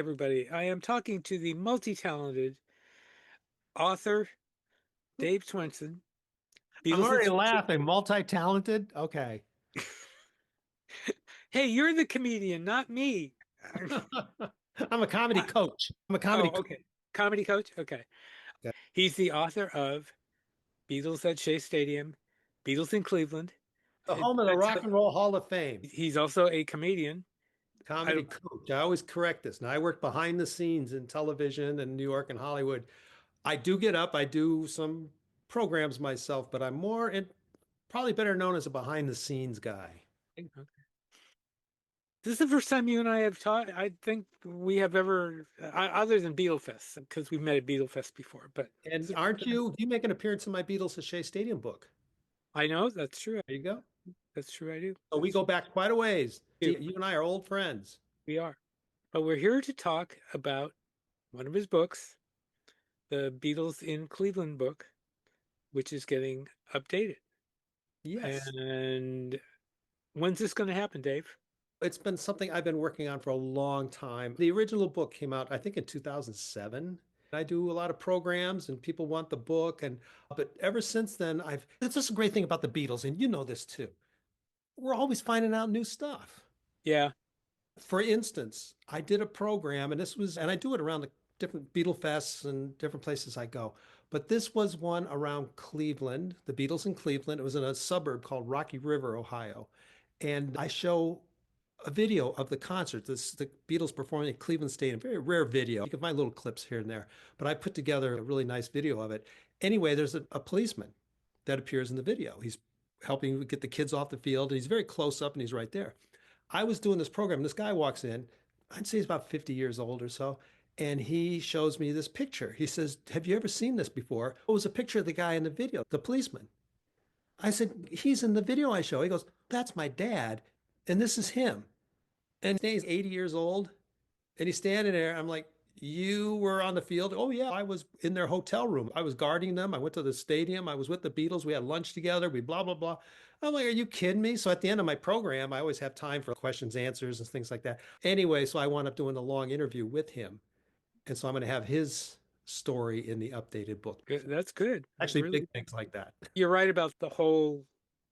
everybody. I am talking to the multi-talented author, Dave Schwensen. I'm Beatles. already laughing. Multi-talented. Okay. Hey, you're the comedian, not me. I'm a comedy coach. I'm a comedy Oh, coach. okay. Comedy coach? Okay. He's the author of Beatles at Shea Stadium, Beatles in Cleveland. The home of the That's Rock and Roll Hall of Fame. he's also a comedian. I Comedy don't, coach. I always correct this. Now I work behind the scenes in television and New York and Hollywood. I do get up. I do some programs myself, but I'm more in, probably better known as a behind the scenes guy. this is the first time you and I have talked. I think we have ever, other than Beatlefest, because we've met at Beatlefest before, but And aren't you? You make an appearance in my Beatles at Shea Stadium book. I know that's true. There you go. That's true. I do. So we That's go true. back quite a ways. We do. You and I are old friends. We are. But we're here to talk about one of his books, the Beatles in Cleveland book, which is getting updated. Yes. And when's this going to happen, Dave? It's been something I've been working on for a long time. The original book came out, I think, in 2007. I do a lot of programs and people want the book. And but ever since then, that's just a great thing about the Beatles, and you know this too. We're always finding out new stuff. Yeah. For instance, I did a program, and I do it around the different Beatle fests and different places I go. But this was one around Cleveland, the Beatles in Cleveland. It was in a suburb called Rocky River, Ohio. And I show a video of the concert. The Beatles performing at Cleveland Stadium. Very rare video. You can find little clips here and there, but I put together a really nice video of it. Anyway, there's a policeman that appears in the video. He's helping get the kids off the field, and he's very close up, and he's right there. I was doing this program. This guy walks in. I'd say he's about 50 years old or so. And he shows me this picture. He says, "Have you ever seen this before?" It was a picture of the guy in the video, the policeman. I said, "He's in the video I show." He goes, "That's my dad. And this is him." And he's 80 years old and he's standing there. I'm like, "You were on the field?" "Oh, yeah. I was in their hotel room. I was guarding them. I went to the stadium. I was with the Beatles. We had lunch together. We blah, blah, blah." I'm like, "Are you kidding me?" So at the end of my program, I always have time for questions, answers, and things like that. Anyway, so I wound up doing a long interview with him. And so I'm going to have his story in the updated book. Good. That's good. Actually, Really, big things like that. you're right about the whole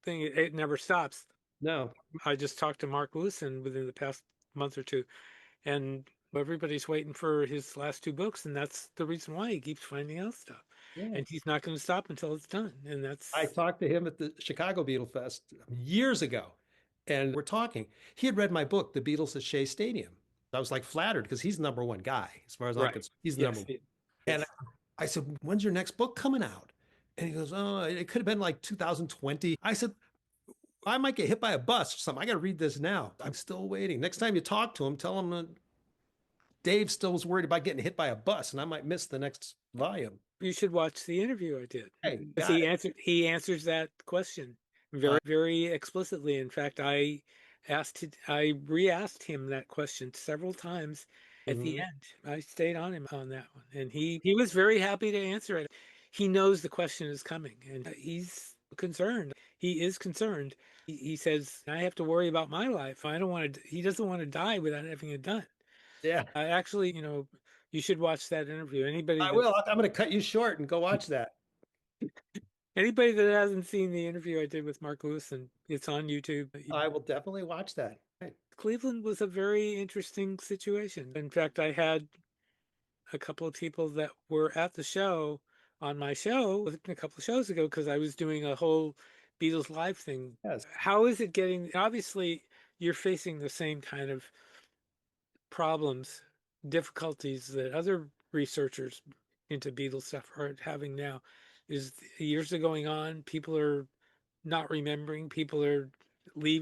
thing. It never stops. No. I just talked to Mark Lewison within the past month or two, and everybody's waiting for his last two books, and that's the reason why he keeps finding out stuff. Yeah. And he's not going to stop until it's done. And I that's talked to him at the Chicago Beatle Fest years ago, and we're talking. He had read my book, The Beatles at Shea Stadium. I was like flattered because he's the number one guy as far as I'm right. concerned. He's the number Yes. one. And Yes. I said, "When's your next book coming out?" And he goes, "Oh, it could have been like 2020." I said, "I might get hit by a bus or something. I got to read this now. I'm still waiting." Next time you talk to him, tell him that Dave still was worried about getting hit by a bus and I might miss the next volume. You should watch the interview I did. Hey, Because got it. he answers that question very, very explicitly. In fact, I re-asked him that question several times at the Mhm. end. I stayed on him on that one. And he was very happy to answer it. He knows the question is coming and he's concerned. He is concerned. He says, I have to worry about my life. I don't want to, he doesn't want to die without having it done. Yeah, I actually, you should watch that interview. I will. I'm going to cut you short and go watch that. Anybody that hasn't seen the interview I did with Mark Lewis, and it's on YouTube. I will definitely watch that. Right. Cleveland was a very interesting situation. In fact, I had a couple of people that were at the show on my show a couple of shows ago because I was doing a whole Beatles live thing. Yes. How is it getting? Obviously, you're facing the same kind of problems, difficulties that other researchers into Beatles stuff are having now. Is years are going on, people are not remembering, people are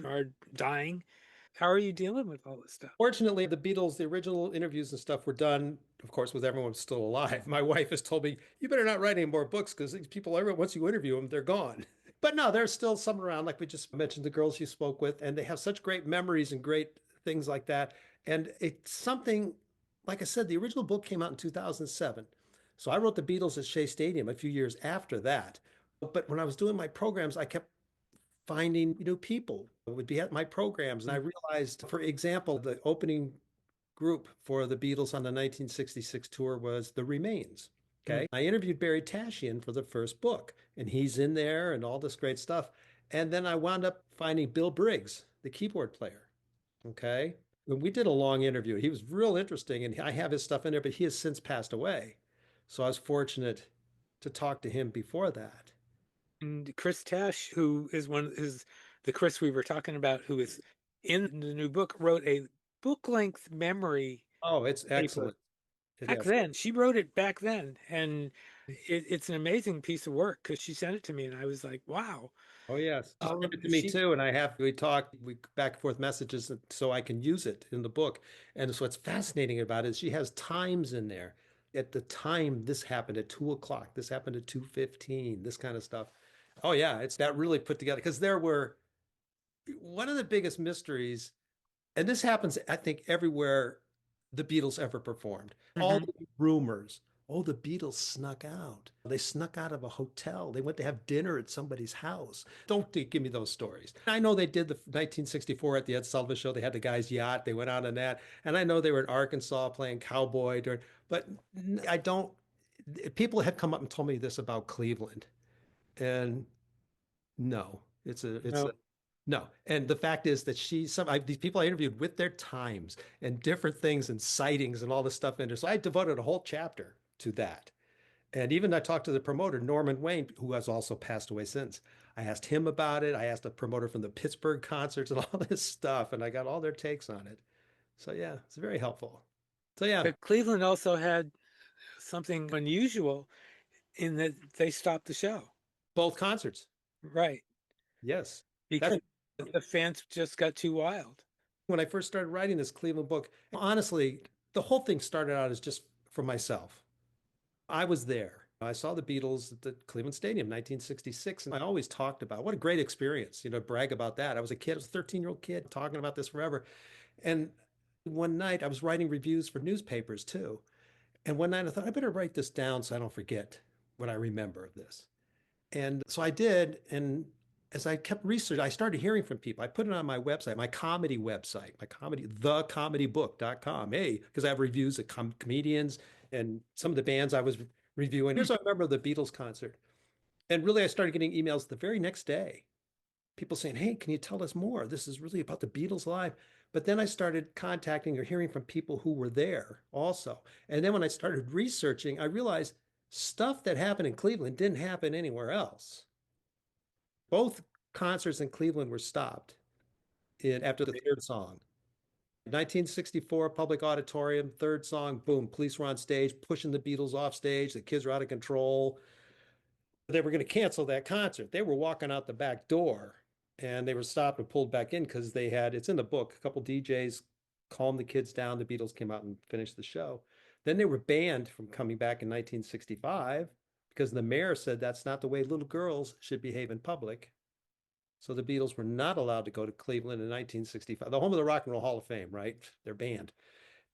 are dying. How are you dealing with all this stuff? Fortunately, the Beatles, the original interviews and stuff were done, of course, with everyone still alive. My wife has told me, "You better not write any more books because these people, once you interview them, they're gone." But no, there's still some around, like we just mentioned, the girls you spoke with, and they have such great memories and great things like that. And it's something, like I said, the original book came out in 2007. So I wrote the Beatles at Shea Stadium a few years after that. But when I was doing my programs, I kept finding new people who would be at my programs. And I realized, for example, the opening group for the Beatles on the 1966 tour was the Remains. Mm. Okay. I interviewed Barry Tashian for the first book, and he's in there and all this great stuff. And then I wound up finding Bill Briggs, the keyboard player. Okay. And we did a long interview. He was real interesting, and I have his stuff in there, but he has since passed away. So I was fortunate to talk to him before that. And Chris Tash, who is the Chris we were talking about, who is in the new book, wrote a book-length memory Oh, it's paper excellent. It back is. then. She wrote it back then, and it's an amazing piece of work because she sent it to me, and I was like, "Wow!" Oh, yes. She All sent of it to me she too, and we talked, we back and forth messages so I can use it in the book. And so what's fascinating about it is she has times in there. At the time, this happened at 2 o'clock. This happened at 2:15. This kind of stuff. Oh yeah, it's that really put together because there were one of the biggest mysteries, and this happens, I think, everywhere the Beatles ever performed. All Mhm. the rumors. Oh, the Beatles snuck out. They snuck out of a hotel. They went to have dinner at somebody's house. Don't give me those stories. I know they did the 1964 at the Ed Sullivan Show. They had the guy's yacht. They went out on that. And I know they were in Arkansas playing cowboy during, but I don't. People have come up and told me this about Cleveland, and no, it's a No, no. And the fact is that these people I interviewed with their times and different things and sightings and all this stuff in there. So I devoted a whole chapter to that. And even I talked to the promoter, Norman Wayne, who has also passed away since. I asked him about it. I asked the promoter from the Pittsburgh concerts and all this stuff, and I got all their takes on it. So yeah, it's very helpful. So yeah, but Cleveland also had something unusual in that they stopped the show, both concerts. right? Yes. That's Because the fans just got too wild. when I first started writing this Cleveland book. Honestly, the whole thing started out as just for myself. I was there. I saw the Beatles at the Cleveland Stadium, 1966, and I always talked about what a great experience, brag about that. I was a kid, I was a 13-year-old kid talking about this forever. And one night I was writing reviews for newspapers too. And one night I thought I better write this down so I don't forget what I remember of this. And so I did. And as I kept researching, I started hearing from people. I put it on my website, my comedy website, thecomedybook.com. Hey, because I have reviews of comedians and some of the bands I was reviewing. Here's what I remember of the Beatles concert. And really, I started getting emails the very next day. People saying, hey, can you tell us more? This is really about the Beatles live. But then I started contacting or hearing from people who were there also. And then when I started researching, I realized stuff that happened in Cleveland didn't happen anywhere else. Both concerts in Cleveland were stopped after the third song. 1964 public auditorium, third song, boom, police were on stage, pushing the Beatles off stage. The kids were out of control. They were going to cancel that concert. They were walking out the back door and they were stopped and pulled back in because it's in the book, a couple DJs calmed the kids down. The Beatles came out and finished the show. Then they were banned from coming back in 1965 because the mayor said that's not the way little girls should behave in public. So the Beatles were not allowed to go to Cleveland in 1965, the home of the Rock and Roll Hall of Fame, right? They're banned.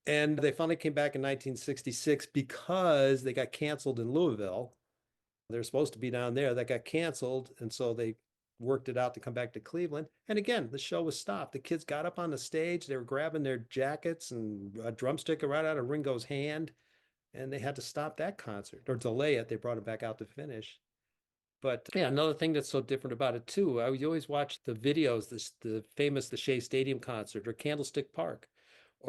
And they finally came back in 1966 because they got canceled in Louisville. They're supposed to be down there. That got canceled. And so they worked it out to come back to Cleveland. And again, the show was stopped. The kids got up on the stage. They were grabbing their jackets and a drumstick right out of Ringo's hand. And they had to stop that concert or delay it. They brought it back out to finish. But yeah, another thing that's so different about it too, you always watch the videos, the famous the Shea Stadium concert or Candlestick Park.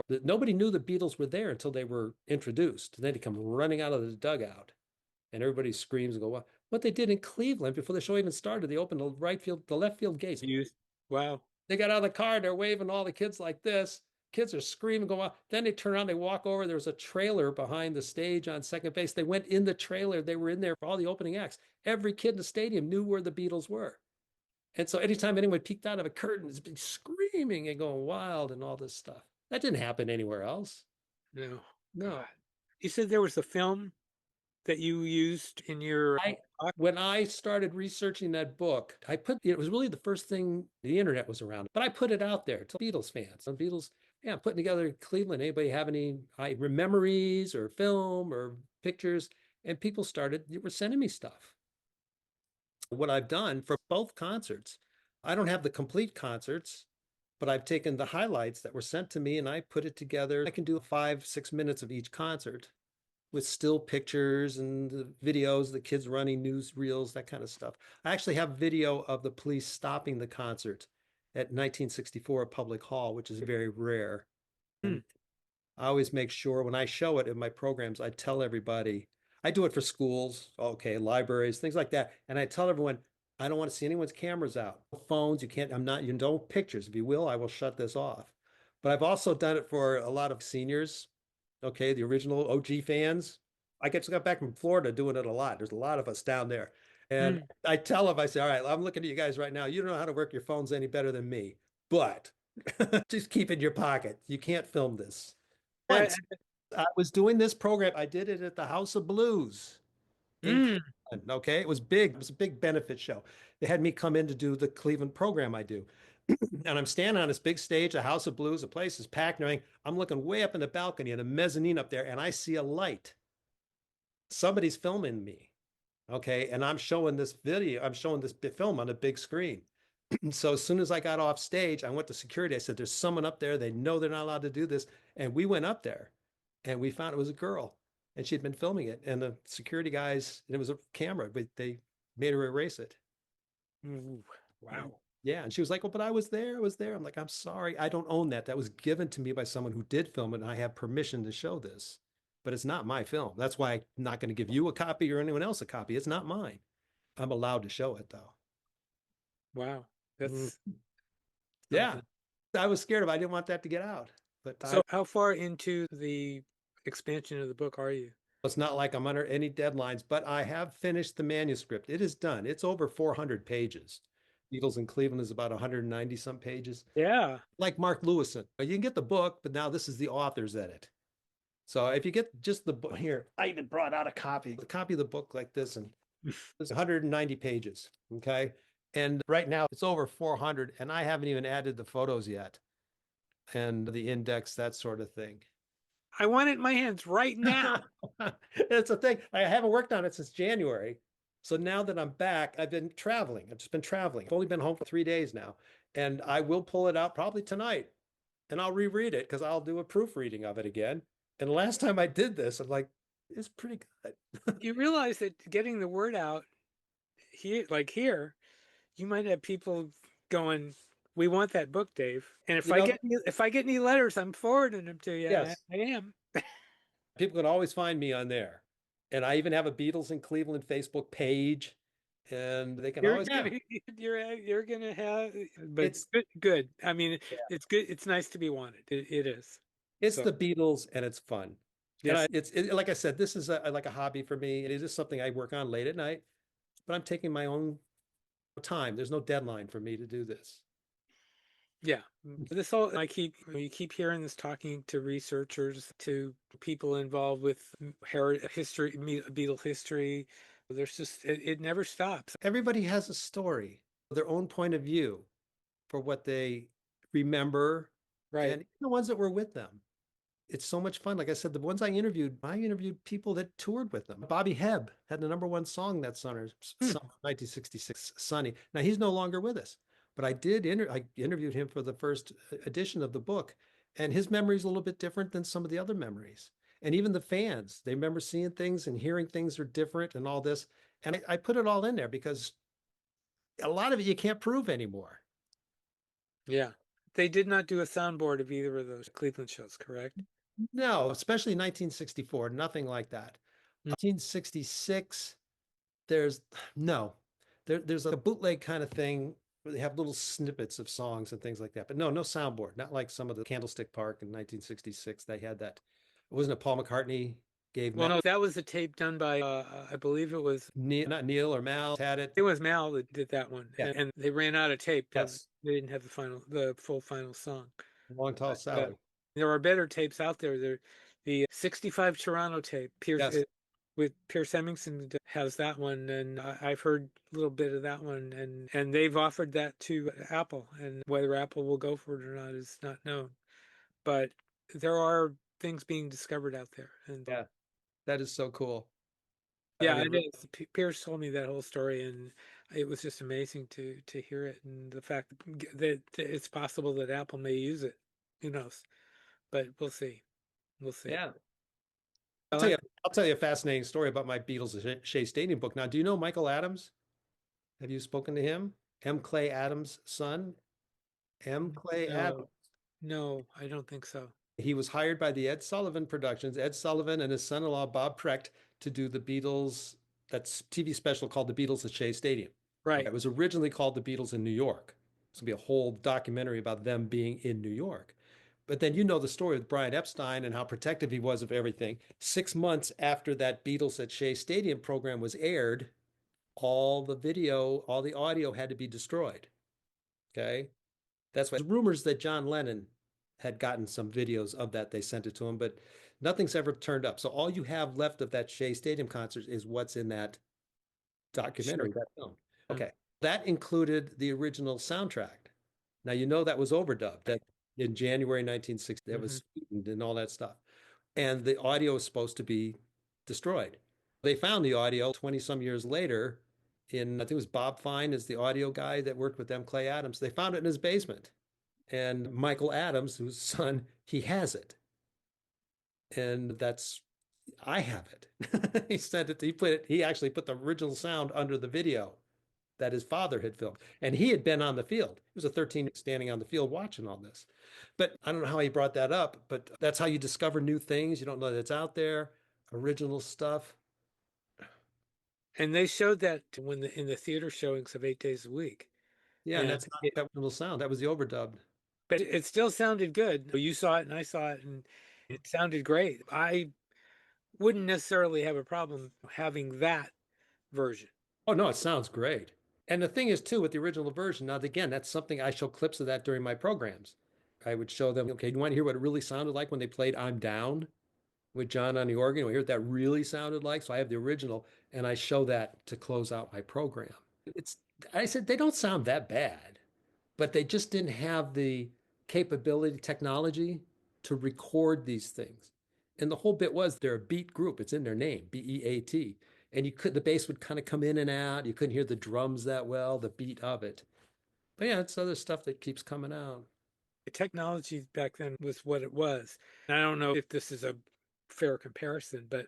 Nobody knew the Beatles were there until they were introduced. And then they come running out of the dugout and everybody screams and go, what they did in Cleveland before the show even started, they opened the left field gates. Wow. They got out of the car, they're waving all the kids like this. Kids are screaming, go out. Then they turn around, they walk over. There was a trailer behind the stage on second base. They went in the trailer. They were in there for all the opening acts. Every kid in the stadium knew where the Beatles were. And so anytime anyone peeked out of a curtain, it's been screaming and going wild and all this stuff. That didn't happen anywhere else. No. God. No. You said there was a film that you used in your I talk? when I started researching that book, it was really the first thing the internet was around, but I put it out there to Beatles fans. Some Beatles, yeah, I'm putting together Cleveland. Anybody have any memories or film or pictures? And people were sending me stuff. What I've done for both concerts, I don't have the complete concerts, but I've taken the highlights that were sent to me and I put it together. I can do 5, 6 minutes of each concert with still pictures and the videos, the kids running newsreels, that kind of stuff. I actually have video of the police stopping the concert at 1964 Public Hall, which is very rare. Hmm. And I always make sure when I show it in my programs, I tell everybody, I do it for schools, okay, libraries, things like that. And I tell everyone, I don't want to see anyone's cameras out. Phones, you can't, I'm not, you don't pictures. If you will, I will shut this off. But I've also done it for a lot of seniors, okay, the original OG fans. I just got back from Florida doing it a lot. There's a lot of us down there. And Hmm. I tell them, I say, all right, I'm looking at you guys right now. You don't know how to work your phones any better than me, but just keep it in your pocket. You can't film this. Uh, Once I was doing this program, I did it at the House of Blues in hmm. Cleveland. Okay. It was big. It was a big benefit show. They had me come in to do the Cleveland program I do. And I'm standing on this big stage, a House of Blues, the place is packed and everything. I'm looking way up in the balcony and a mezzanine up there, and I see a light. Somebody's filming me. Okay. And I'm showing this video, I'm showing this film on a big screen. So as soon as I got off stage, I went to security. I said, there's someone up there. They know they're not allowed to do this. And we went up there and we found it was a girl and she'd been filming it. And the security guys, and it was a camera, but they made her erase it. Ooh, And wow. yeah. And she was like, well, but I was there. I was there. I'm like, I'm sorry. I don't own that. That was given to me by someone who did film it. And I have permission to show this, but it's not my film. That's why I'm not going to give you a copy or anyone else a copy. It's not mine. I'm allowed to show it though. Wow. Mm, That's yeah. something. I was scared of. I didn't want that to get out. But I So how far into the expansion of the book are you? it's not like I'm under any deadlines, but I have finished the manuscript. It is done. It's over 400 pages. Beatles in Cleveland is about 190 some pages. Yeah. Like Mark Lewison. You can get the book, but now this is the author's edit. So if you get just the book here, I even brought out a copy of the book like this, and it's 190 pages. Okay. And right now it's over 400, and I haven't even added the photos yet and the index, that sort of thing. I want it in my hands right now. It's a thing. I haven't worked on it since January. So now that I'm back, I've been traveling. I've just been traveling. I've only been home for 3 days now. And I will pull it out probably tonight and I'll reread it because I'll do a proofreading of it again. And the last time I did this, I'm like, it's pretty good. You realize that getting the word out here, like here, you might have people going, "We want that book, Dave." And You know, if I get any letters, I'm forwarding them to you. yes, I am. people can always find me on there. And I even have a Beatles in Cleveland Facebook page. And they can You're always, yeah, gonna you're gonna have, but it's good, good. I mean, it's good. It's nice to be wanted. It is. it's So the Beatles and it's fun. And yes, like I said, this is like a hobby for me. It is just something I work on late at night, but I'm taking my own time. There's no deadline for me to do this. yeah. This whole you keep hearing this talking to researchers, to people involved with history, Beatle history. There's just it never stops. Everybody has a story, their own point of view for what they remember, Right. and the ones that were with them. It's so much fun. Like I said, the ones I interviewed people that toured with them. Bobby Hebb had the #1 song that summer, Hmm. 1966, Sunny. Now he's no longer with us, but I interviewed him for the first edition of the book, and his memory is a little bit different than some of the other memories. And even the fans, they remember seeing things and hearing things are different and all this. And I put it all in there because a lot of it you can't prove anymore. Yeah. They did not do a soundboard of either of those Cleveland shows, correct? No, especially 1964, nothing like that. Mm. 1966, there's no, there's a bootleg kind of thing where they have little snippets of songs and things like that. But no, no soundboard, not like some of the Candlestick Park in 1966. They had that. Wasn't it Paul McCartney gave Well, Matt, no, that was a tape done by I believe Neil, not Neil or Mal had it. it was Mal that did that one, Yeah. and they ran out of tape. Yes. They didn't have the full final song. Long Tall But Sally. there are better tapes out there. There, the '65 Toronto tape, Yes. with Pierce Hemmingson has that one, and I've heard a little bit of that one, and they've offered that to Apple, and whether Apple will go for it or not is not known. But there are things being discovered out there, and Yeah. That is so cool. I yeah, mean, it is. Pierce told me that whole story, and It was just amazing to hear it, and the fact that it's possible that Apple may use it. Who knows? But we'll see. We'll see. Yeah. I'll tell Well, you, I'll tell you a fascinating story about my Beatles at Shea Stadium book. Now, do you know Michael Adams? Have you spoken to him? M. Clay Adams' son? M. Clay Adams. no, no, I don't think so. He was hired by the Ed Sullivan Productions, Ed Sullivan and his son-in-law Bob Precht to do the Beatles, that's TV special called The Beatles at Shea Stadium. Okay, Right. it was originally called The Beatles in New York. It's gonna be a whole documentary about them being in New York. But then you know the story with Brian Epstein and how protective he was of everything. 6 months after that Beatles at Shea Stadium program was aired, all the video, all the audio had to be destroyed. Okay. That's why rumors that John Lennon had gotten some videos of that. They sent it to him, but nothing's ever turned up. So all you have left of that Shea Stadium concert is what's in that Sure. documentary, that film. Yeah. Okay. That included the original soundtrack. Now, you know that was overdubbed that in January 1960, that Hmm. was sweetened and all that stuff. And the audio is supposed to be destroyed. They found the audio 20 some years later in, I think it was Bob Fine is the audio guy that worked with them, Clay Adams. They found it in his basement. And Michael Adams, whose son, he has it. And that's, I have it. He sent it, he actually put the original sound under the video that his father had filmed. And he had been on the field. He was a 13 standing on the field watching all this. But I don't know how he brought that up, but that's how you discover new things. You don't know that it's out there, original stuff. And they showed that when in the theater showings of 8 days a week, Yeah, and and that's not that original sound. That was the overdubbed. but it still sounded good. You saw it and I saw it, and it sounded great. I wouldn't necessarily have a problem having that version. Oh no, it sounds great. And the thing is too, with the original version, now again, that's something I show clips of that during my programs. I would show them, okay, do you want to hear what it really sounded like when they played I'm Down with John on the organ? We hear what that really sounded like. So I have the original and I show that to close out my program. It's I said they don't sound that bad, but they just didn't have the capability, technology to record these things. And the whole bit was they're a beat group. It's in their name, Beat. And the bass would kind of come in and out. You couldn't hear the drums that well, the beat of it. But yeah, it's other stuff that keeps coming out. The technology back then was what it was. And I don't know if this is a fair comparison, but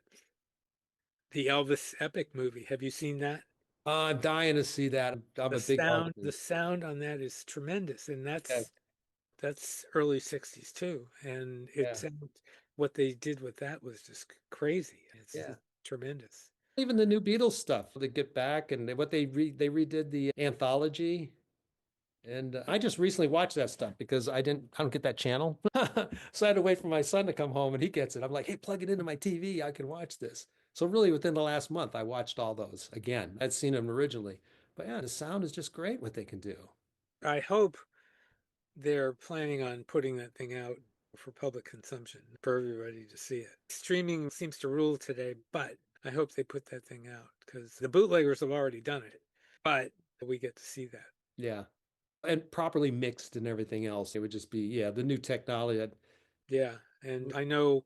the Elvis Epic movie, have you seen that? I'm dying to see that. I'm a big The Elvis. sound on that is tremendous, and Yeah, that's early 60s too. And yeah, what they did with that was just crazy. yeah. It's tremendous. Even the new Beatles stuff, they get back and what they redid the anthology. And I just recently watched that stuff because I don't get that channel. So I had to wait for my son to come home and he gets it. I'm like, hey, plug it into my TV. I can watch this. So really within the last month, I watched all those again. I'd seen them originally. But yeah, the sound is just great what they can do. I hope they're planning on putting that thing out for public consumption for everybody to see it. Streaming seems to rule today, but I hope they put that thing out because the bootleggers have already done it, but we get to see that. Yeah. And properly mixed and everything else. It would just be, yeah, the new technology. Yeah, and I know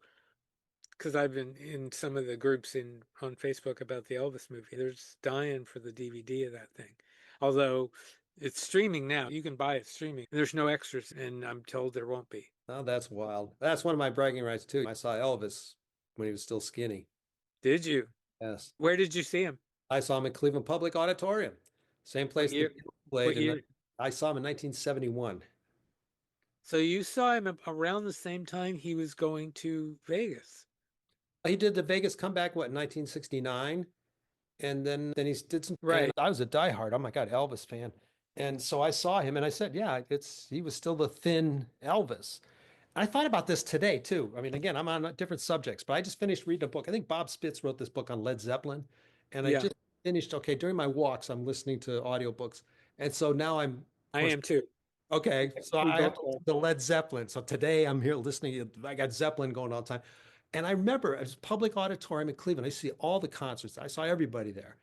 because I've been in some of the groups in on Facebook about the Elvis movie. They're just dying for the DVD of that thing. Although it's streaming now. You can buy it streaming. There's no extras, and I'm told there won't be. Oh, that's wild. That's one of my bragging rights too. I saw Elvis when he was still skinny. Did you? Yes. Where did you see him? I saw him at Cleveland Public Auditorium. Same What place the year? Beatles What played. And year? I saw him in 1971. So you saw him around the same time he was going to Vegas. He did the Vegas comeback, what, in 1969? And then he did some, and Right. I was a diehard, oh my God, Elvis fan. And so I saw him and I said, yeah, he was still the thin Elvis. I thought about this today too. I mean, again, I'm on different subjects, but I just finished reading a book. I think Bob Spitz wrote this book on Led Zeppelin. And I Yeah, just finished, okay, during my walks, I'm listening to audiobooks. And so now of I course, am too. okay, so We I have both to are. listen to Led Zeppelin. So today I'm here listening. I got Zeppelin going all the time. And I remember it was public auditorium in Cleveland. I see all the concerts. I saw everybody there.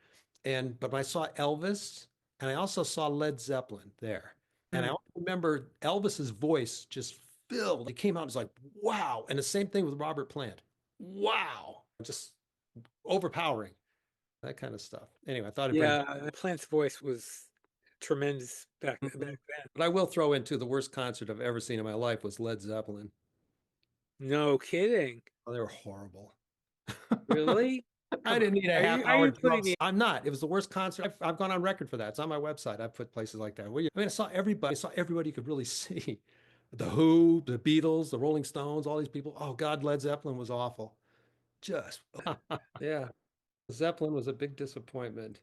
But I saw Elvis and I also saw Led Zeppelin there. And I Hmm. also remember Elvis's voice just filled. He came out and was like, wow. And the same thing with Robert Plant. Wow. Just overpowering. that kind of stuff. Anyway, I thought I'd bring that. Yeah, Plant's voice was tremendous back Mhm. then. But I will throw into the worst concert I've ever seen in my life was Led Zeppelin. No kidding. Oh, they were horrible. Really? I Come on. didn't need a half Are hour you putting drums. me? I'm not. It was the worst concert. I've gone on record for that. It's on my website. I've put places like that. I mean, I saw everybody. I saw everybody you could really see. The Who, the Beatles, the Rolling Stones, all these people. Oh God, Led Zeppelin was awful. Just yeah. Zeppelin was a big disappointment.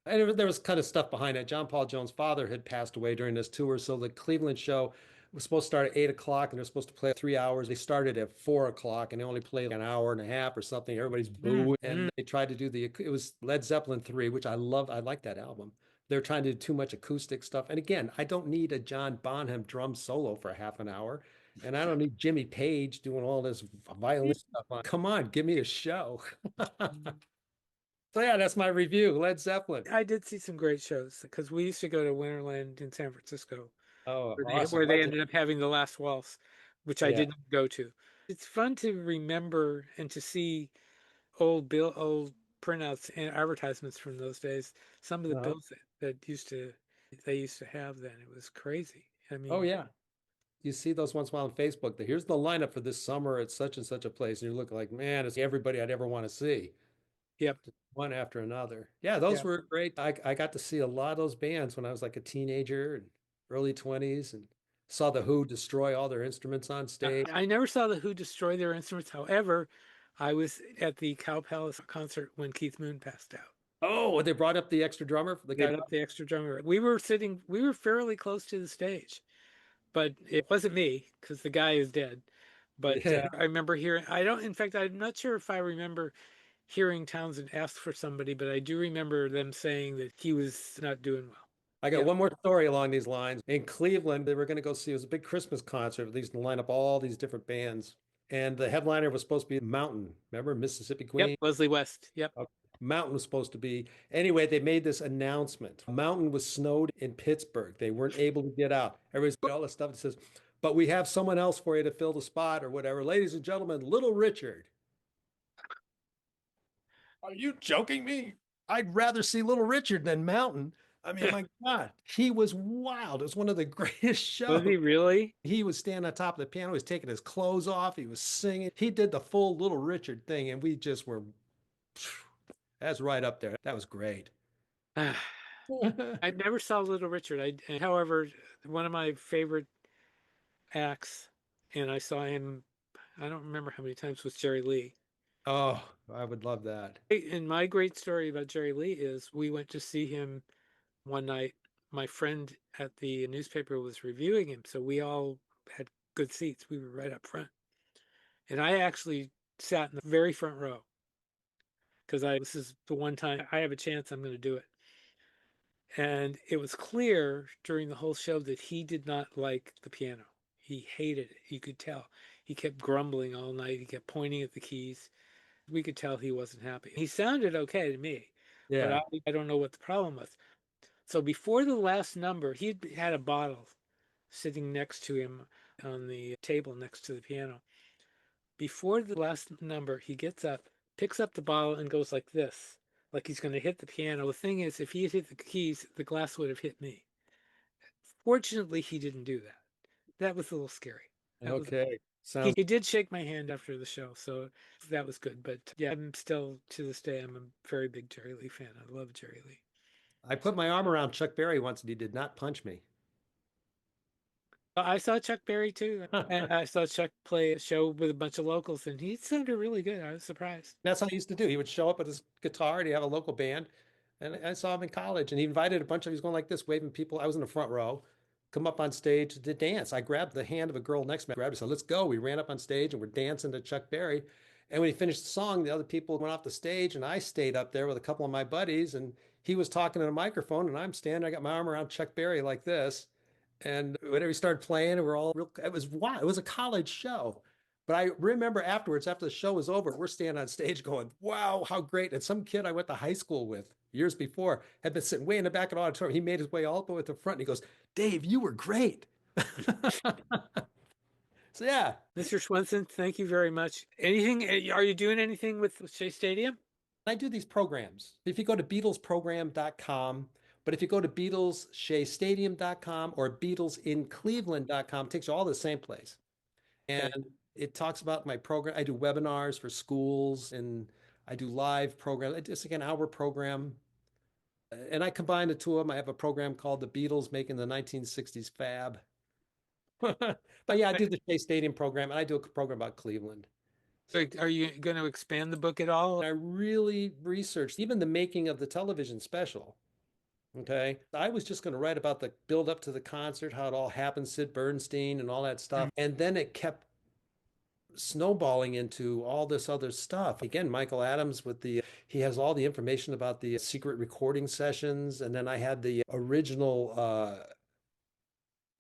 And there was kind of stuff behind it. John Paul Jones' father had passed away during this tour, so the Cleveland show was supposed to start at 8 o'clock, and they're supposed to play 3 hours. They started at 4 o'clock, and they only played like an hour and a half or something. Everybody's booing, and Mm. they tried to do it was Led Zeppelin 3, which I loved. I like that album. They're trying to do too much acoustic stuff. And again, I don't need a John Bonham drum solo for half an hour. And I don't need Jimmy Page doing all this violin stuff on. Come on, give me a show. So yeah, that's my review. Led Zeppelin. I did see some great shows because we used to go to Winterland in San Francisco, Oh, where awesome. they ended up having the last waltz, which I Yeah. didn't go to. It's fun to remember and to see old printouts and advertisements from those days. Some of the Uh-huh. bills that they used to have then. It was crazy. I Oh mean, yeah. You see those once in a while on Facebook. Here's the lineup for this summer at such and such a place, and you look like, man, it's everybody I'd ever want to see, yep, just one after another. Yeah, those yeah. were great. I got to see a lot of those bands when I was like a teenager and early 20s, and saw the Who destroy all their instruments on stage. I never saw the Who destroy their instruments. However, I was at the Cow Palace concert when Keith Moon passed out. Oh, they brought up the extra drummer for the They guy. put up the extra drummer. We were fairly close to the stage, but it wasn't me because the guy is dead. But Yeah. I remember hearing, I don't, in fact, I'm not sure if I remember hearing Townsend ask for somebody, but I do remember them saying that he was not doing well. I got Yeah. one more story along these lines. In Cleveland, they were going to go see, it was a big Christmas concert. They used to line up all these different bands. And the headliner was supposed to be Mountain. Remember Mississippi Yep. Queen? Leslie West. Yep. Uh, Mountain was supposed to be. Anyway, they made this announcement. Mountain was snowed in Pittsburgh. They weren't able to get out. Everybody's all this stuff that says, but we have someone else for you to fill the spot or whatever. Ladies and gentlemen, Little Richard. Are you joking me? I'd rather see Little Richard than Mountain. I mean, my God, he was wild. It was one of the greatest Was shows. he really? He was standing on top of the piano. He was taking his clothes off. He was singing. He did the full Little Richard thing, and we just were, that's right up there. That was great. I never saw Little Richard. However, one of my favorite acts, and I saw him, I don't remember how many times, was Jerry Lee. Oh, I would love that. And my great story about Jerry Lee is we went to see him one night. My friend at the newspaper was reviewing him, so we all had good seats. We were right up front. And I actually sat in the very front row because this is the one time I have a chance, I'm going to do it. And it was clear during the whole show that he did not like the piano. He hated it. You could tell. He kept grumbling all night. He kept pointing at the keys. We could tell he wasn't happy. He sounded okay to me, but Yeah. I don't know what the problem was. So before the last number, he had a bottle sitting next to him on the table next to the piano. Before the last number, he gets up, picks up the bottle, and goes like this, like he's going to hit the piano. The thing is, if he had hit the keys, the glass would have hit me. Fortunately, he didn't do that. That was a little scary. That was Okay. he Sounds. did shake my hand after the show, so that was good. But yeah, I'm still to this day I'm a very big Jerry Lee fan. I love Jerry Lee. I put my arm around Chuck Berry once and he did not punch me. I saw Chuck Berry too, and I saw Chuck play a show with a bunch of locals, and he sounded really good. I was surprised. That's how he used to do. He would show up with his guitar and he'd have a local band. And I saw him in college and he invited a bunch of, he was going like this, waving people. I was in the front row, come up on stage to dance. I grabbed the hand of a girl next to me, I grabbed her, said, let's go. We ran up on stage and we're dancing to Chuck Berry. And when he finished the song, the other people went off the stage and I stayed up there with a couple of my buddies and he was talking in a microphone and I'm standing, I got my arm around Chuck Berry like this. And whenever he started playing, we're all real, it was wild. It was a college show. But I remember afterwards, after the show was over, we're standing on stage going, wow, how great. And some kid I went to high school with years before had been sitting way in the back of the auditorium. He made his way all the way to the front and he goes, Dave, you were great. So, yeah. Mr. Schwensen, thank you very much. Anything? Are you doing anything with Shea Stadium? I do these programs. If you go to BeatlesProgram.com, but if you go to BeatlesShayStadium.com or BeatlesinCleveland.com, it takes you all the same place. And Okay. it talks about my program. I do webinars for schools and I do live programs. It's like an hour program. And I combine the two of them. I have a program called The Beatles Making the 1960s Fab. But yeah, I do the Shea Stadium program and I do a program about Cleveland. So Like, are you going to expand the book at all? I really researched even the making of the television special. Okay. I was just going to write about the build up to the concert, how it all happened, Sid Bernstein and all that stuff. Mm. And then it kept snowballing into all this other stuff. Again, Michael Adams with he has all the information about the secret recording sessions. And then I had the original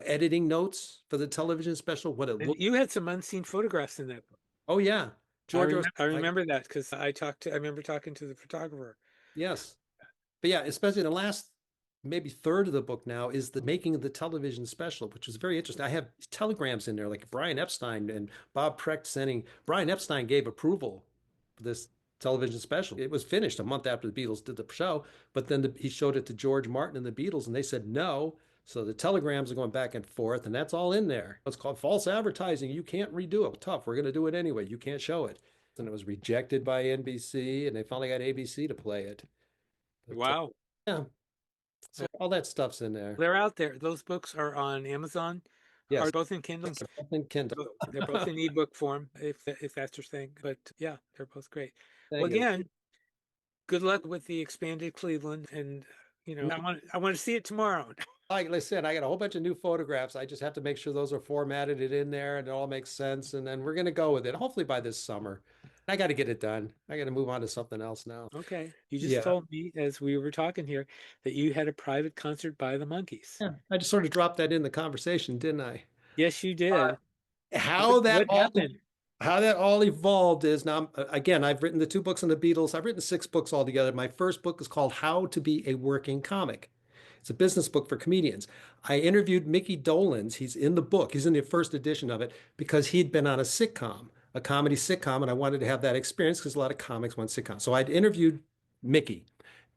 editing notes for the television special, what it And looked. you had some unseen photographs in that book. Oh, yeah. George, I I, remember that because I remember talking to the photographer. yes. But yeah, especially the last maybe third of the book now is the making of the television special, which was very interesting. I have telegrams in there, like Brian Epstein and Bob Precht sending. Brian Epstein gave approval for this television special. It was finished a month after the Beatles did the show, but then he showed it to George Martin and the Beatles, and they said no. So the telegrams are going back and forth, and that's all in there. It's called false advertising. You can't redo it. Tough. We're going to do it anyway. You can't show it. And it was rejected by NBC, and they finally got ABC to play it. But Wow. yeah, so all that stuff's in there. They're out there. Those books are on Amazon, are Yes, both in Kindle. in Kindle. They're both in ebook form, if that's your thing. But yeah, they're both great. Well, Thank you. again, good luck with the expanded Cleveland, and I want to see it tomorrow. Like I said, I got a whole bunch of new photographs. I just have to make sure those are formatted it in there and it all makes sense. And then we're going to go with it, hopefully by this summer. I got to get it done. I got to move on to something else now. Okay, you just Yeah. told me as we were talking here that you had a private concert by the Monkees. Yeah. I just sort of dropped that in the conversation, didn't I? Yes, you Uh, did. how that What all happened? how that all evolved is now again, I've written the two books on the Beatles. I've written six books altogether. My first book is called How to Be a Working Comic. It's a business book for comedians. I interviewed Micky Dolenz. He's in the book. He's in the first edition of it because he'd been on a comedy sitcom, and I wanted to have that experience because a lot of comics want sitcoms. So I'd interviewed Micky,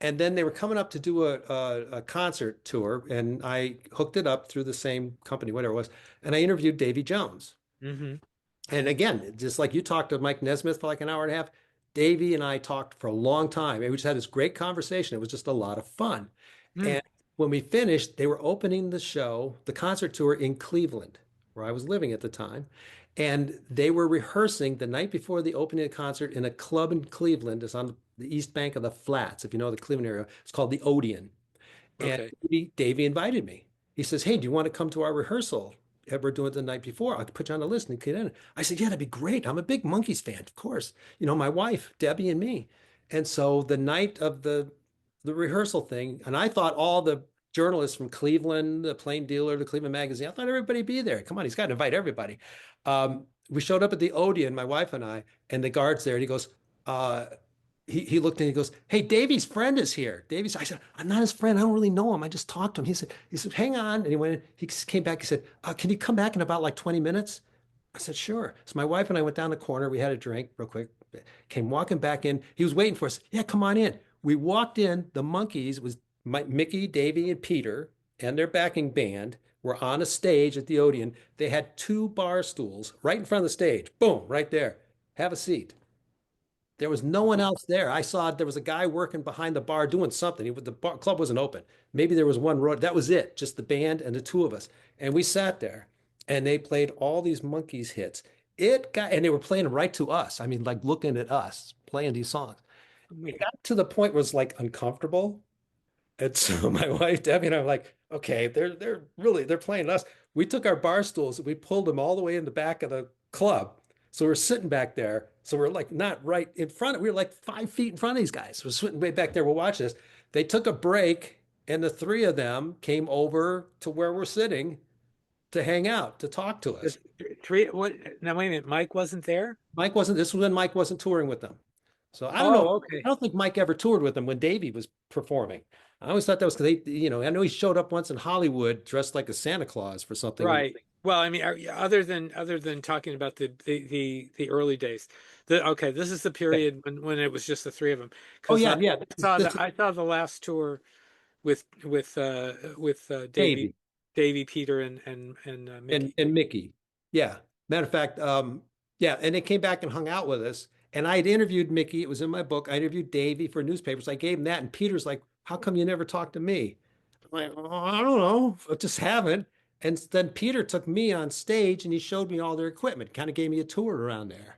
and then they were coming up to do a concert tour, and I hooked it up through the same company, whatever it was, and I interviewed Davy Jones. Mm-hmm. And again, just like you talked to Mike Nesmith for like an hour and a half, Davy and I talked for a long time. And we just had this great conversation. It was just a lot of fun. Mm. And when we finished, they were opening the show, the concert tour in Cleveland, where I was living at the time. And they were rehearsing the night before the opening of the concert in a club in Cleveland. It's on the east bank of the Flats, if you know the Cleveland area. It's called the Odeon. And Okay. Davey invited me. He says, "Hey, do you want to come to our rehearsal that we're doing the night before? I could put you on the list and get in." I said, "Yeah, that'd be great. I'm a big Monkees fan, of course. My wife, Debbie, and me." And so the night of the rehearsal thing, and I thought all the journalists from Cleveland, the Plain Dealer, the Cleveland Magazine, I thought everybody'd be there. Come on, he's got to invite everybody. We showed up at the Odeon, my wife and I, and the guard's there, and he goes, he looked and he goes, "Hey, Davy's friend is here." I said, "I'm not his friend. I don't really know him. I just talked to him." He said, "Hang on." And he went in, he came back. He said, "Can you come back in about like 20 minutes?" I said, "Sure." So my wife and I went down the corner. We had a drink real quick, came walking back in. He was waiting for us. "Yeah, come on in." We walked in. The Monkees was Micky, Davy, and Peter and their backing band were on a stage at the Odeon. They had two bar stools right in front of the stage. Boom, right there. Have a seat. There was no one else there. I saw there was a guy working behind the bar doing something. The club wasn't open. Maybe there was one row. That was it, just the band and the two of us. And we sat there and they played all these Monkees hits. And they were playing right to us. I mean, like looking at us playing these songs. It got to the point where it was like uncomfortable. And so my wife Debbie and I were like, okay, they're playing us. We took our bar stools and we pulled them all the way in the back of the club. So we're sitting back there. So we're like not right in front. We were like 5 feet in front of these guys. We're sitting way back there. We'll watch this. They took a break, and the three of them came over to where we're sitting to hang out, to talk to us. Three. What? Now wait a minute. Mike wasn't there. This was when Mike wasn't touring with them. So I don't know. Oh, okay. I don't think Mike ever toured with them when Davey was performing. I always thought that was because I know he showed up once in Hollywood dressed like a Santa Claus for something. Right. Well, I mean, other than talking about the early days, okay, this is the Okay. period when it was just the three of them. Oh Because yeah, yeah. This is I saw the last tour with Davy Davy, Peter, and and Micky. Mickey. Yeah. Matter of fact, yeah, and they came back and hung out with us. And I had interviewed Mickey. It was in my book. I interviewed Davy for newspapers. I gave him that, and Peter's like, "How come you never talked to me?" I'm like, "Oh, I don't know. I just haven't." And then Peter took me on stage and he showed me all their equipment, kind of gave me a tour around there.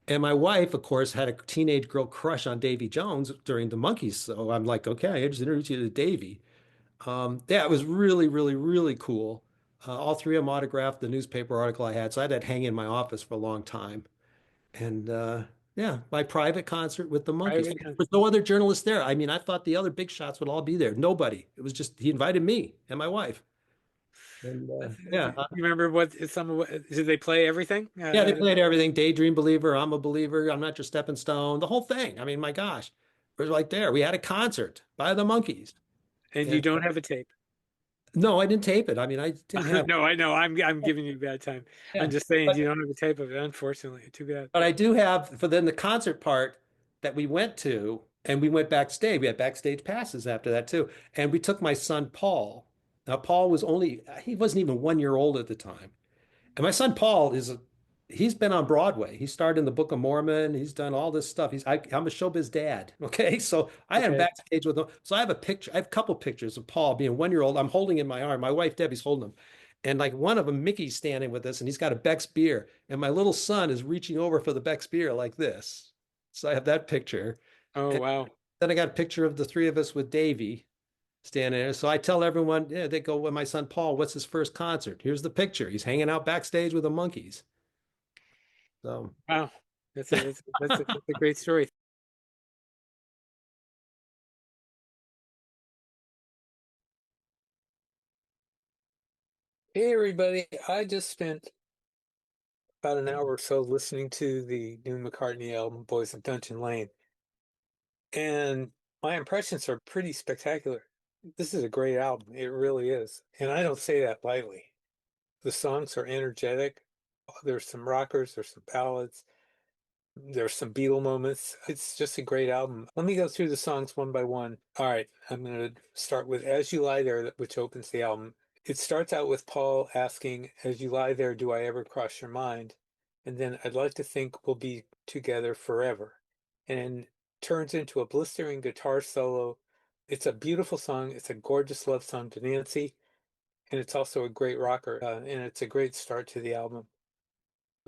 And my wife, of course, had a teenage girl crush on Davy Jones during the Monkees. So I'm like, okay, I just introduced you to Davy. Yeah, it was really, really, really cool. All three of them autographed the newspaper article I had. So I had that hanging in my office for a long time. And yeah, my private concert with the Monkees. Private. There was no other journalist there. I mean, I thought the other big shots would all be there. Nobody. It was just, he invited me and my wife. And Do yeah, you remember what some of what did they play everything? yeah, they played everything. Daydream Believer, I'm a Believer, I'm Not Your Stepping Stone, the whole thing. I mean, my gosh, it was right there. We had a concert by the Monkees. And you And don't have a tape. no, I didn't tape it. I mean, I didn't have, No, I know. I'm giving you a bad time. I'm yeah. just saying But you don't have a tape of it, unfortunately. Too bad. but I do have for then the concert part that we went to, and we went backstage. We had backstage passes after that too. And we took my son Paul. Now Paul was only he wasn't even 1 year old at the time. And my son Paul he's been on Broadway. He starred in the Book of Mormon. He's done all this stuff. I'm a showbiz dad. Okay. So I had him Okay. backstage with him. So I have a picture, I have a couple pictures of Paul being 1 year old. I'm holding in my arm. My wife Debbie's holding him. And like one of them, Mickey's standing with us and he's got a Beck's beer. And my little son is reaching over for the Beck's beer like this. So I have that picture. Oh, And wow. then I got a picture of the three of us with Davy standing there. So I tell everyone, yeah, they go, with my son Paul, what's his first concert? Here's the picture. He's hanging out backstage with the Monkees. So Wow. That's a great story. Hey, everybody. I just spent about an hour or so listening to the new McCartney album, Boys of Dungeon Lane, and my impressions are pretty spectacular. This is a great album. It really is. And I don't say that lightly. The songs are energetic. There's some rockers, there's some ballads, there's some Beatle moments. It's just a great album. Let me go through the songs one by one. All right, I'm going to start with As You Lie There, which opens the album. It starts out with Paul asking, As you lie there, do I ever cross your mind? And then I'd like to think we'll be together forever. And turns into a blistering guitar solo. It's a beautiful song. It's a gorgeous love song to Nancy. And it's also a great rocker. And it's a great start to the album.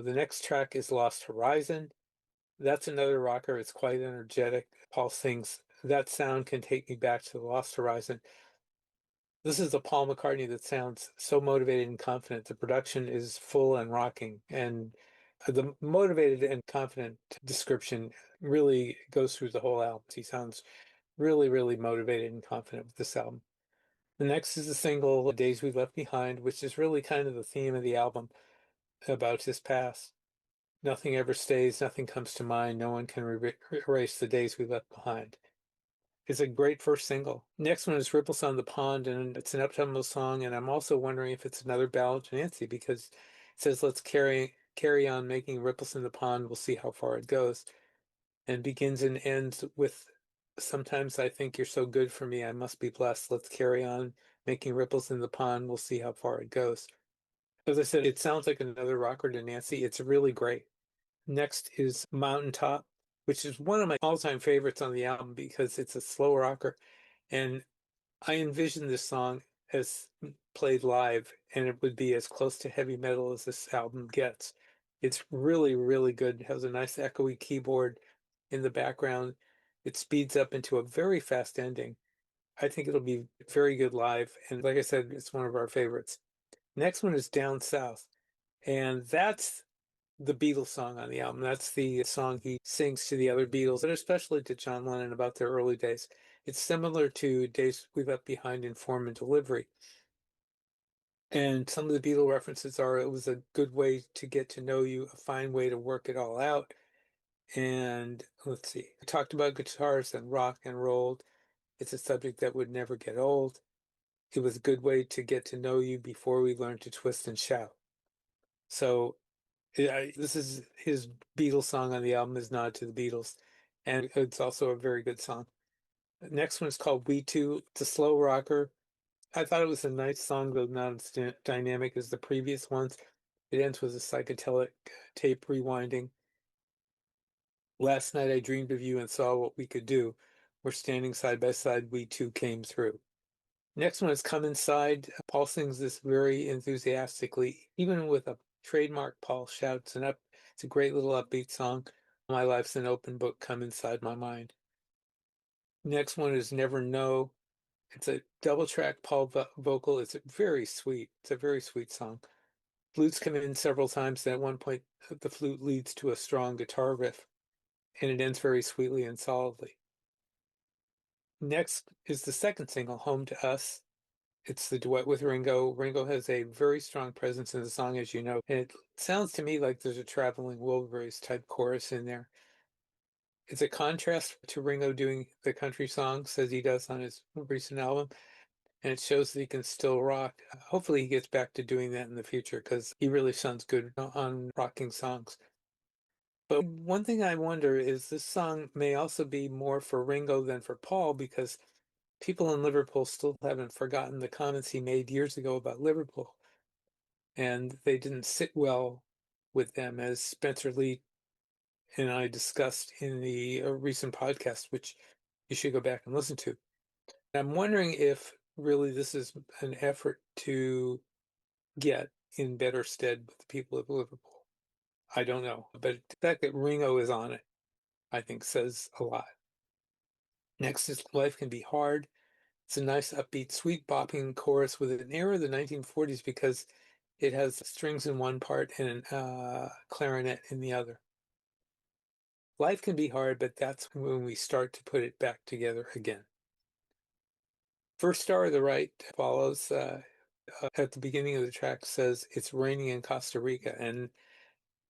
The next track is Lost Horizon. That's another rocker. It's quite energetic. Paul sings, That sound can take me back to the Lost Horizon. This is a Paul McCartney that sounds so motivated and confident. The production is full and rocking, and the motivated and confident description really goes through the whole album. He sounds really, really motivated and confident with this album. The next is the single Days We Left Behind, which is really kind of the theme of the album about his past. Nothing ever stays, nothing comes to mind, no one can erase the days we left behind. It's a great first single. Next one is Ripples on the Pond, and it's an up-tempo song, and I'm also wondering if it's another ballad to Nancy because it says, let's carry on making ripples in the pond, we'll see how far it goes, and begins and ends with, sometimes I think you're so good for me, I must be blessed, let's carry on making ripples in the pond, we'll see how far it goes. As I said, it sounds like another rocker to Nancy. It's really great. Next is Mountaintop, which is one of my all-time favorites on the album because it's a slow rocker. And I envision this song as played live, and it would be as close to heavy metal as this album gets. It's really, really good. It has a nice echoey keyboard in the background. It speeds up into a very fast ending. I think it'll be very good live. And like I said, it's one of our favorites. Next one is Down South. And that's the Beatles song on the album. That's the song he sings to the other Beatles, and especially to John Lennon about their early days. It's similar to Days We Left Behind in form and delivery. And some of the Beatle references are it was a good way to get to know you, a fine way to work it all out. And let's see, we talked about guitars and rock and rolled. It's a subject that would never get old. It was a good way to get to know you before we learned to twist and shout. So this is his Beatles song on the album is Nod to the Beatles, and it's also a very good song. The next one is called We Two. It's a slow rocker. I thought it was a nice song, though not as dynamic as the previous ones. It ends with a psychedelic tape rewinding. Last night I dreamed of you and saw what we could do. We're standing side by side, we two came through. Next one is Come Inside. Paul sings this very enthusiastically, even with a trademark Paul shouts and up. It's a great little upbeat song. My life's an open book, come inside my mind. Next one is Never Know. It's a double track Paul vocal. It's very sweet. It's a very sweet song. Flutes come in several times, and at one point, the flute leads to a strong guitar riff, and it ends very sweetly and solidly. Next is the second single, Home to Us. It's the duet with Ringo. Ringo has a very strong presence in the song, as you know, and it sounds to me like there's a traveling Wilburys type chorus in there. It's a contrast to Ringo doing the country songs as he does on his recent album, and it shows that he can still rock. Hopefully, he gets back to doing that in the future because he really sounds good on rocking songs. But one thing I wonder is this song may also be more for Ringo than for Paul because people in Liverpool still haven't forgotten the comments he made years ago about Liverpool, and they didn't sit well with them, as Spencer Lee and I discussed in the recent podcast, which you should go back and listen to. I'm wondering if really this is an effort to get in better stead with the people of Liverpool. I don't know, but the fact that Ringo is on it, I think, says a lot. Next is Life Can Be Hard. It's a nice, upbeat, sweet bopping chorus with an air of the 1940s because it has strings in one part and a clarinet in the other. Life can be hard, but that's when we start to put it back together again. First Star of the Right follows at the beginning of the track says it's raining in Costa Rica, and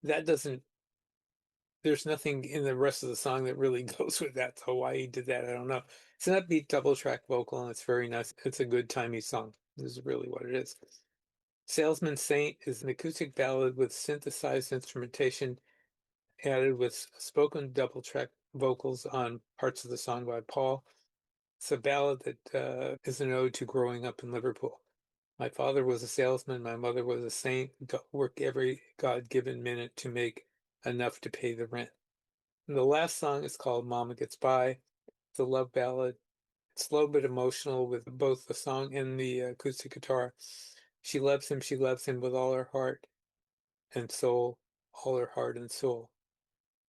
that doesn't, there's nothing in the rest of the song that really goes with that. So why he did that, I don't know. It's an upbeat double track vocal, and it's very nice. It's a good timey song. This is really what it is. Salesman Saint is an acoustic ballad with synthesized instrumentation added with spoken double track vocals on parts of the song by Paul. It's a ballad that is an ode to growing up in Liverpool. My father was a salesman. My mother was a saint. Work every God-given minute to make enough to pay the rent. And the last song is called Mama Gets By. It's a love ballad. It's slow but emotional with both the song and the acoustic guitar. She loves him with all her heart and soul, all her heart and soul.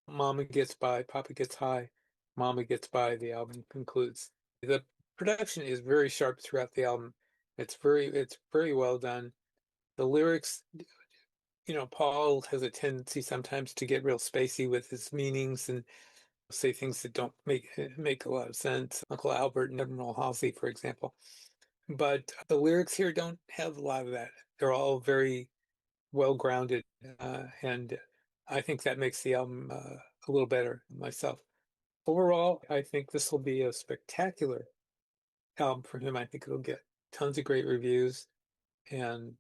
Mama Gets By, Papa Gets High, Mama Gets By, the album concludes. The production is very sharp throughout the album. It's very well done. The lyrics, Paul has a tendency sometimes to get real spacey with his meanings and say things that don't make a lot of sense. Uncle Albert and Admiral Halsey, for example. But the lyrics here don't have a lot of that. They're all very well grounded, and I think that makes the album a little better myself. Overall, I think this will be a spectacular album for him. I think it'll get tons of great reviews, and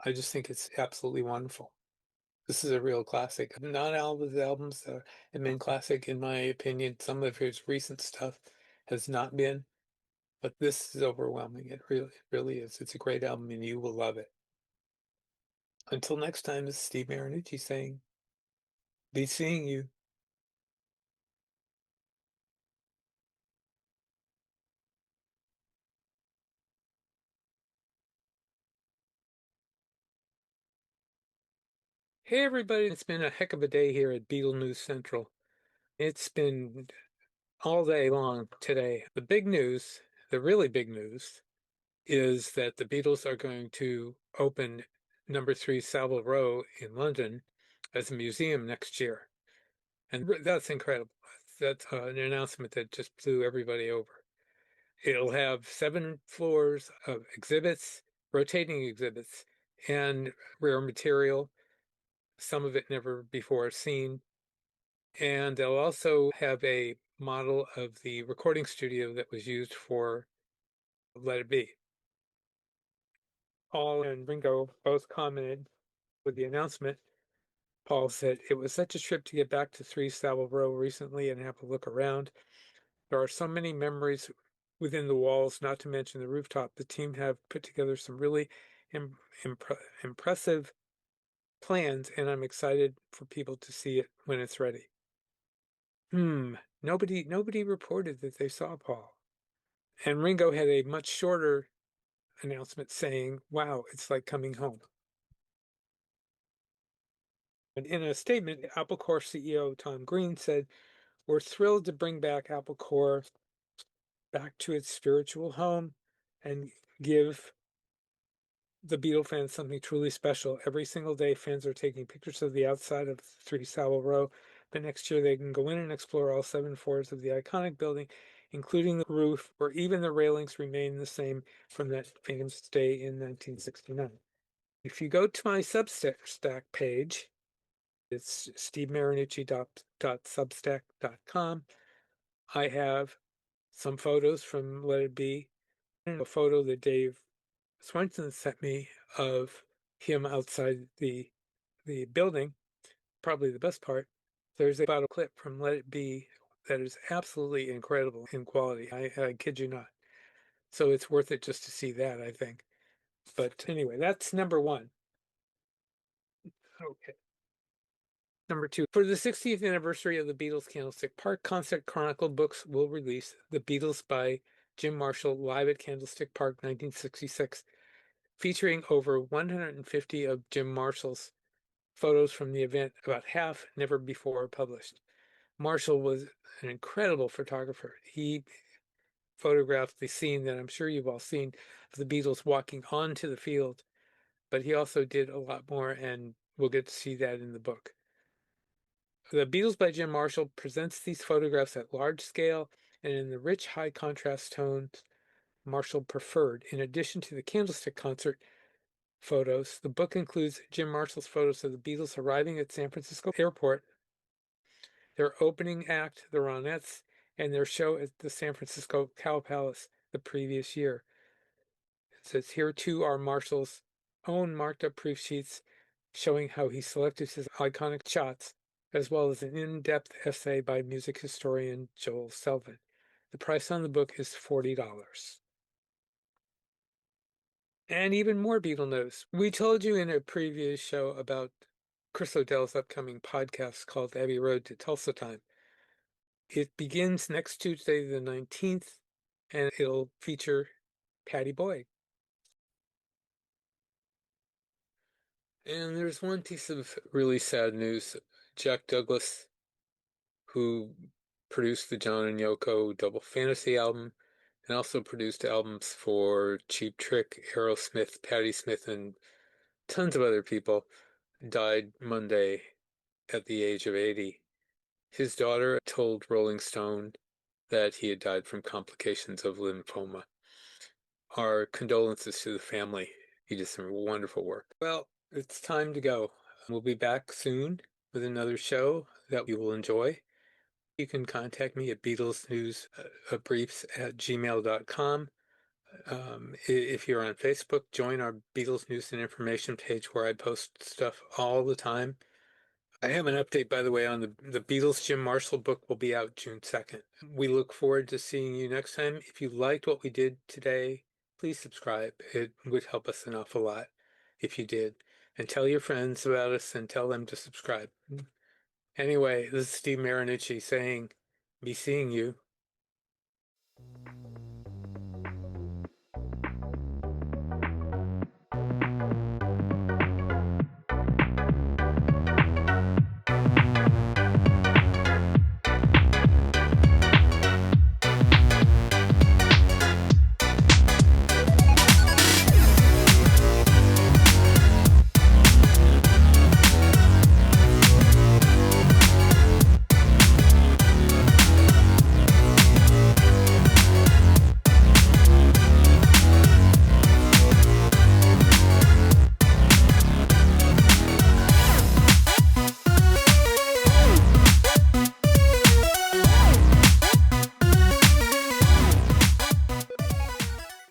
I just think it's absolutely wonderful. This is a real classic. Not all of his albums have been classic, in my opinion. Some of his recent stuff has not been, but this is overwhelming. It really is. It's a great album, and you will love it. Until next time, this is Steve Marinucci saying, be seeing you. Hey, everybody. It's been a heck of a day here at Beatle News Central. It's been all day long today. The big news, the really big news, is that the Beatles are going to open number 3 Savile Row in London as a museum next year. And that's incredible. That's an announcement that just blew everybody over. It'll have 7 floors of exhibits, rotating exhibits, and rare material, some of it never before seen. And they'll also have a model of the recording studio that was used for Let It Be. Paul and Ringo both commented with the announcement, Paul said, "It was such a trip to get back to 3 Savile Row recently and have a look around. There are so many memories within the walls, not to mention the rooftop. The team have put together some really im impressive plans, and I'm excited for people to see it when it's ready." Nobody reported that they saw Paul. And Ringo had a much shorter announcement saying, "Wow, it's like coming home." And in a statement, Apple Corps CEO Tom Green said, "We're thrilled to bring back Apple Corps back to its spiritual home and give the Beatle fans something truly special. Every single day, fans are taking pictures of the outside of 3 Savile Row, but next year they can go in and explore all 7 floors of the iconic building, including the roof, where even the railings remain the same from that famous day in 1969. If you go to my Substack page, it's stevemarinucci.substack.com. I have some photos from Let It Be, and a photo that Dave Schwensen sent me of him outside the building. Probably the best part. There's about a clip from Let It Be that is absolutely incredible in quality. I kid you not. So it's worth it just to see that, I think. But anyway, that's number one. Okay. Number two, for the 60th anniversary of the Beatles Candlestick Park Concert Chronicle books will release The Beatles by Jim Marshall live at Candlestick Park 1966, featuring over 150 of Jim Marshall's photos from the event, about half never before published. Marshall was an incredible photographer. He photographed the scene that I'm sure you've all seen of the Beatles walking onto the field, but he also did a lot more, and we'll get to see that in the book. The Beatles by Jim Marshall presents these photographs at large scale and in the rich, high contrast tones Marshall preferred. In addition to the Candlestick concert photos, the book includes Jim Marshall's photos of the Beatles arriving at San Francisco Airport, their opening act, the Ronettes, and their show at the San Francisco Cow Palace the previous year. It says here too are Marshall's own marked up proof sheets showing how he selected his iconic shots, as well as an in-depth essay by music historian Joel Selvin. The price on the book is $40. And even more Beatle news. We told you in a previous show about Chris O'Dell's upcoming podcast called Abbey Road to Tulsa Time. It begins next Tuesday, the 19th, and it'll feature Patty Boyd. And there's one piece of really sad news. Jack Douglas, who produced the John and Yoko Double Fantasy album and also produced albums for Cheap Trick, Aerosmith, Patti Smith, and tons of other people, died Monday at the age of 80. His daughter told Rolling Stone that he had died from complications of lymphoma. Our condolences to the family. He did some wonderful work. Well, it's time to go. We'll be back soon with another show that you will enjoy. You can contact me at BeatlesNewsBriefs@gmail.com. If you're on Facebook, join our Beatles News and Information page where I post stuff all the time. I have an update, by the way, on the Beatles Jim Marshall book will be out June 2nd. We look forward to seeing you next time. If you liked what we did today, please subscribe. It would help us an awful lot if you did. And tell your friends about us and tell them to subscribe. Anyway, this is Steve Marinucci saying, be seeing you.